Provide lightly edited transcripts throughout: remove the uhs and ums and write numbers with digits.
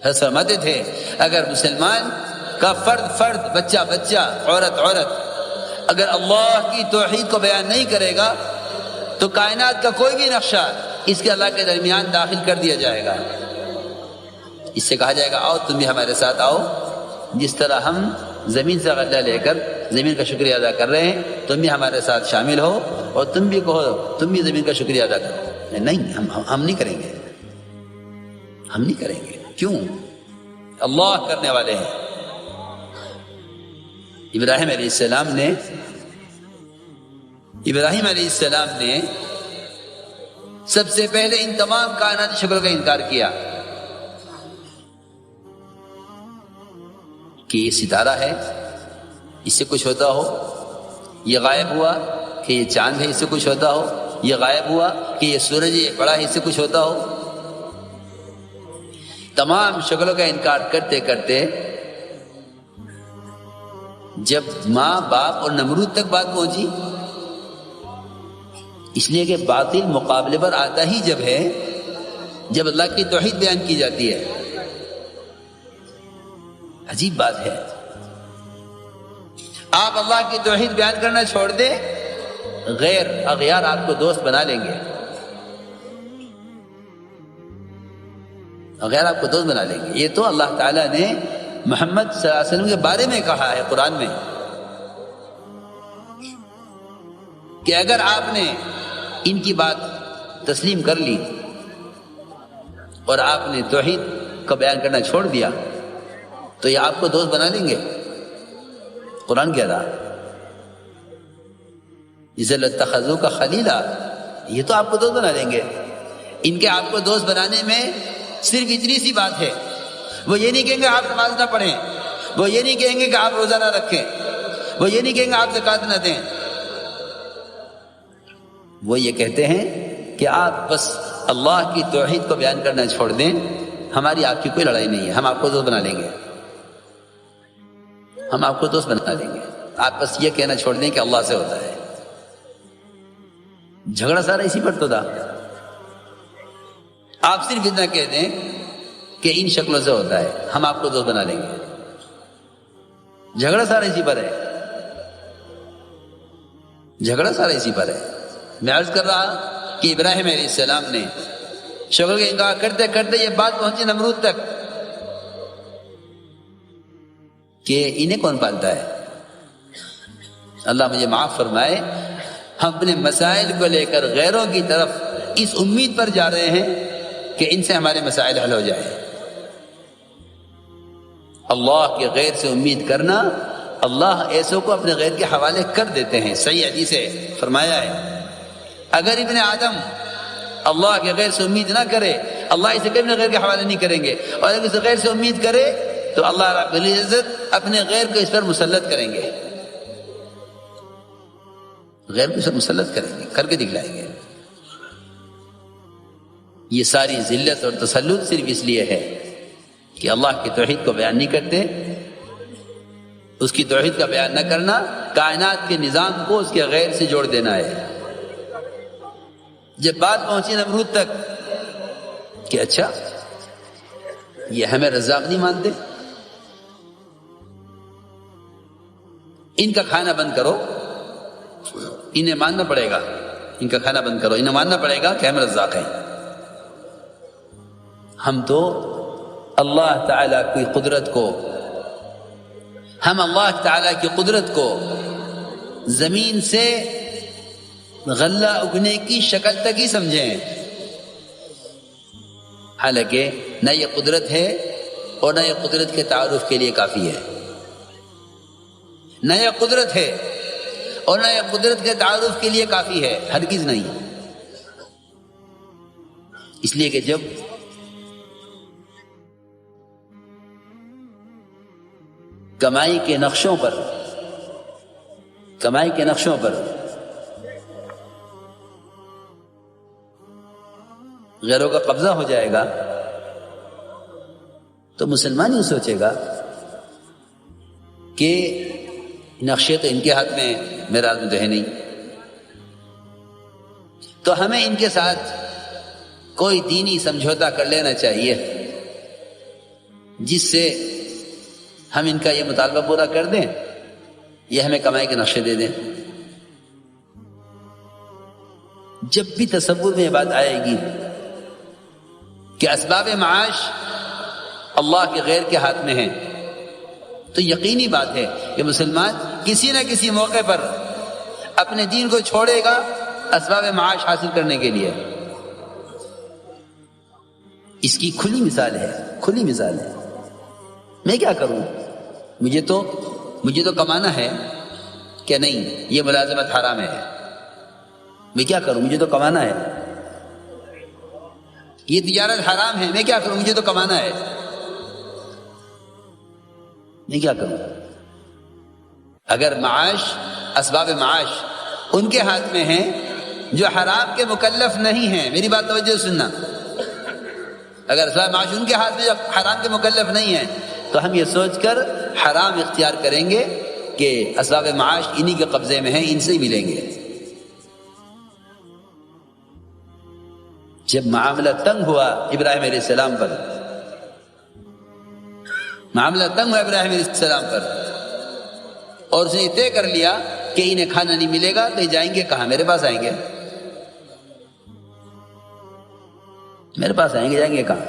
حضرت فرماتے تھے اگر مسلمان کا فرد بچہ عورت اگر اللہ کی توحید کو بیان نہیں کرے گا تو کائنات کا کوئی بھی نقشہ اس کے اللہ کے درمیان داخل کر دیا جائے گا. اس سے کہا جائے گا آؤ تم بھی ہمارے ساتھ آؤ، جس طرح ہم زمین سے غلہ لے کر زمین کا شکریہ ادا کر رہے ہیں تم بھی ہمارے ساتھ شامل ہو اور تم بھی کہو تم بھی زمین کا شکریہ ادا کرو. نہیں، ہم نہیں کریں گے، ہم نہیں کریں گے. کیوں؟ اللہ کرنے والے ہیں. ابراہیم علیہ السلام نے سب سے پہلے ان تمام کائناتی شکلوں کا انکار کیا کہ یہ ستارہ ہے، اس سے کچھ ہوتا ہو، یہ غائب ہوا کہ یہ چاند ہے، اس سے کچھ ہوتا ہو، یہ غائب ہوا کہ یہ سورج یہ بڑا ہے، اس سے کچھ ہوتا ہو. تمام شکلوں کا انکار کرتے کرتے جب ماں باپ اور نمرود تک بات پہنچی، اس لیے کہ باطل مقابلے پر آتا ہی جب ہے جب اللہ کی توحید بیان کی جاتی ہے. عجیب بات ہے، آپ اللہ کی توحید بیان کرنا چھوڑ دیں، غیر اغیار آپ کو دوست بنا لیں گے، غیر آپ کو دوست بنا لیں گے. یہ تو اللہ تعالیٰ نے محمد صلی اللہ علیہ وسلم کے بارے میں کہا ہے قرآن میں کہ اگر آپ نے ان کی بات تسلیم کر لی اور آپ نے توحید کا بیان کرنا چھوڑ دیا تو یہ آپ کو دوست بنا لیں گے. قرآن کہہ رہا جسے لَاتَّخَذُوكَ خَلِيلًا، یہ تو آپ کو دوست بنا لیں گے. ان کے آپ کو دوست بنانے میں صرف اتنی سی بات ہے، وہ یہ نہیں کہیں گے آپ نماز نہ پڑھیں، وہ یہ نہیں کہیں گے کہ آپ روزہ نہ رکھیں، وہ یہ نہیں کہیں گے آپ زکوٰۃ نہ دیں. وہ یہ کہتے ہیں کہ آپ بس اللہ کی توحید کو بیان کرنا چھوڑ دیں، ہماری آپ کی کوئی لڑائی نہیں ہے، ہم آپ کو دوست بنا لیں گے، ہم آپ کو دوست بنا لیں گے. آپ بس یہ کہنا چھوڑ دیں کہ اللہ سے ہوتا ہے. جھگڑا سارا اسی پر تو تھا. آپ صرف اتنا کہہ دیں کہ ان شکلوں سے ہوتا ہے، ہم آپ کو دوست بنا لیں گے. جھگڑا سارا اسی پر ہے، جھگڑا سارا اسی پر ہے. میں عرض کر رہا کہ ابراہیم علیہ السلام نے شکل کا انکار کرتے کرتے یہ بات پہنچی نمرود تک کہ انہیں کون پالتا ہے. اللہ مجھے معاف فرمائے، ہم اپنے مسائل کو لے کر غیروں کی طرف اس امید پر جا رہے ہیں کہ ان سے ہمارے مسائل حل ہو جائیں. اللہ کے غیر سے امید کرنا، اللہ ایسوں کو اپنے غیر کے حوالے کر دیتے ہیں. صحیح حدیث سے فرمایا ہے اگر ابن آدم اللہ کے غیر سے امید نہ کرے اللہ اسے کبھی اپنے غیر کے حوالے نہیں کریں گے، اور اگر اسے غیر سے امید کرے تو اللہ رب العزت اپنے غیر کو اس پر مسلط کریں گے، غیر کو اس پر مسلط کریں گے، کر کے دکھلائیں گے. یہ ساری ذلت اور تسلط صرف اس لیے ہے کہ اللہ کی توحید کو بیان نہیں کرتے. اس کی توحید کا بیان نہ کرنا کائنات کے نظام کو اس کے غیر سے جوڑ دینا ہے. جب بات پہنچی نمرود تک کہ اچھا یہ ہمیں رزاق نہیں مانتے، ان کا کھانا بند کرو، انہیں ماننا پڑے گا، ان کا کھانا بند کرو، انہیں ماننا پڑے گا کہ ہم رزاق ہیں. ہم تو اللہ تعالیٰ کی قدرت کو، ہم اللہ تعالیٰ کی قدرت کو زمین سے غلہ اگنے کی شکل تک ہی سمجھیں، حالانکہ نہ یہ قدرت ہے اور نہ یہ قدرت کے تعارف کے لیے کافی ہے. نہ یہ قدرت ہے اور نہ یہ قدرت کے تعارف کے لیے کافی ہے، ہرگز نہیں. اس لیے کہ جب کمائی کے نقشوں پر غیروں کا قبضہ ہو جائے گا تو مسلمان ہی سوچے گا کہ نقشے تو ان کے ہاتھ میں، میرے ہاتھ میں تو ہے نہیں، تو ہمیں ان کے ساتھ کوئی دینی سمجھوتا کر لینا چاہیے. جس سے ہم ان کا یہ مطالبہ پورا کر دیں، یہ ہمیں کمائی کے نقشے دے دیں۔ جب بھی تصور میں یہ بات آئے گی کہ اسباب معاش اللہ کے غیر کے ہاتھ میں ہیں، تو یقینی بات ہے کہ مسلمان کسی نہ کسی موقع پر اپنے دین کو چھوڑے گا اسباب معاش حاصل کرنے کے لیے۔ اس کی کھلی مثال ہے۔ میں کیا کروں؟ مجھے تو کمانا ہے کہ نہیں، یہ ملازمت حرام ہے۔ میں کیا کروں؟ مجھے تو کمانا ہے۔ یہ تجارت حرام ہے، میں کیا کروں؟ مجھے تو کمانا ہے۔ میں کیا کروں؟ اگر اسباب معاش ان کے ہاتھ میں ہیں جو حرام کے مکلف نہیں ہیں، میری بات توجہ سننا، اگر اسباب معاش ان کے ہاتھ میں جو حرام کے مکلف نہیں ہیں تو ہم یہ سوچ کر حرام اختیار کریں گے کہ اسباب معاش انہی کے قبضے میں ہیں، ان سے ہی ملیں گے۔ جب معاملہ تنگ ہوا ابراہیم علیہ السلام پر، اور اس نے طے کر لیا کہ انہیں کھانا نہیں ملے گا تو یہ جائیں گے کہاں؟ میرے پاس آئیں گے۔ جائیں گے کہاں؟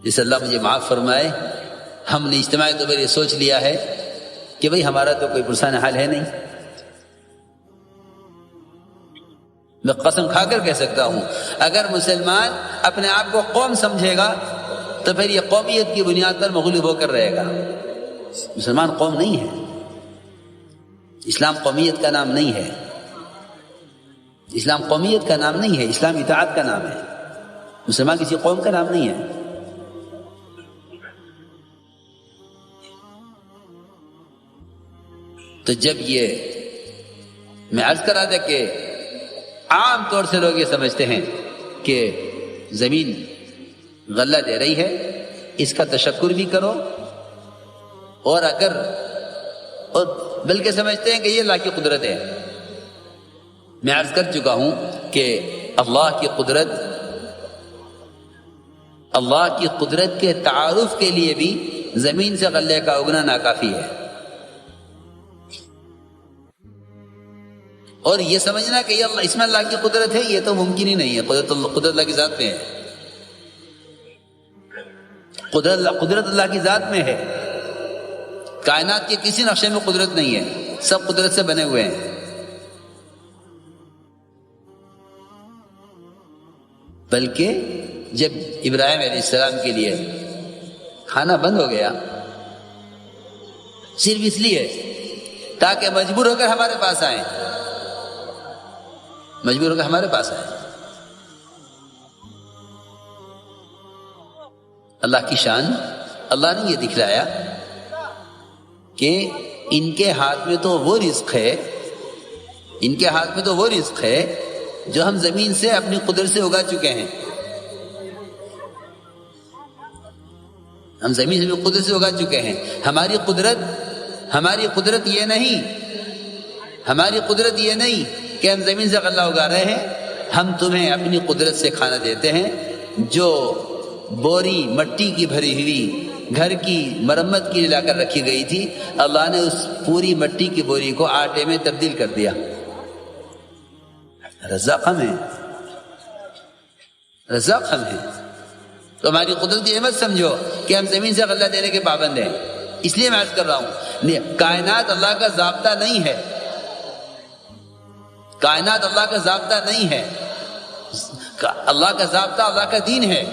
جس اللہ مجھے معاف فرمائے، ہم نے اجتماعی طور پر یہ سوچ لیا ہے کہ بھئی ہمارا تو کوئی پرسان حال ہے نہیں۔ میں قسم کھا کر کہہ سکتا ہوں، اگر مسلمان اپنے آپ کو قوم سمجھے گا تو پھر یہ قومیت کی بنیاد پر مغلوب ہو کر رہے گا۔ مسلمان قوم نہیں ہے، اسلام قومیت کا نام نہیں ہے، اسلام قومیت کا نام نہیں ہے، اسلام اطاعت کا نام ہے۔ مسلمان کسی قوم کا نام نہیں ہے۔ تو جب میں عرض کرا تھا کہ عام طور سے لوگ یہ سمجھتے ہیں کہ زمین غلہ دے رہی ہے، اس کا تشکر بھی کرو، اور بلکہ سمجھتے ہیں کہ یہ اللہ کی قدرت ہے۔ میں عرض کر چکا ہوں کہ اللہ کی قدرت کے تعارف کے لیے بھی زمین سے غلے کا اگنا ناکافی ہے، اور یہ سمجھنا کہ یہ اس میں اللہ کی قدرت ہے، یہ تو ممکن ہی نہیں ہے۔ قدرت اللہ کی ذات میں ہے، قدرت اللہ کی ذات میں ہے۔ کائنات کے کسی نقشے میں قدرت نہیں ہے، سب قدرت سے بنے ہوئے ہیں۔ بلکہ جب ابراہیم علیہ السلام کے لیے کھانا بند ہو گیا، صرف اس لیے تاکہ مجبور ہو کر ہمارے پاس آئیں، اللہ کی شان، اللہ نے یہ دکھلایا کہ ان کے ہاتھ میں تو وہ رزق ہے جو ہم زمین سے اپنی قدرت سے اگا چکے ہیں۔ ہماری قدرت یہ نہیں کہ ہم زمین سے غلہ اگا رہے ہیں، ہم تمہیں اپنی قدرت سے کھانا دیتے ہیں۔ جو بوری مٹی کی بھری ہوئی گھر کی مرمت کے لیے لا کر رکھی گئی تھی، اللہ نے اس پوری مٹی کی بوری کو آٹے میں تبدیل کر دیا۔ رزاق ہم ہے۔ تو ہماری قدرت کی اہمیت سمجھو کہ ہم زمین سے غلہ دینے کے پابند ہیں۔ اس لیے میں عرض کر رہا ہوں، کائنات اللہ کا ضابطہ نہیں ہے، اللہ کا ضابطہ اللہ کا دین ہے۔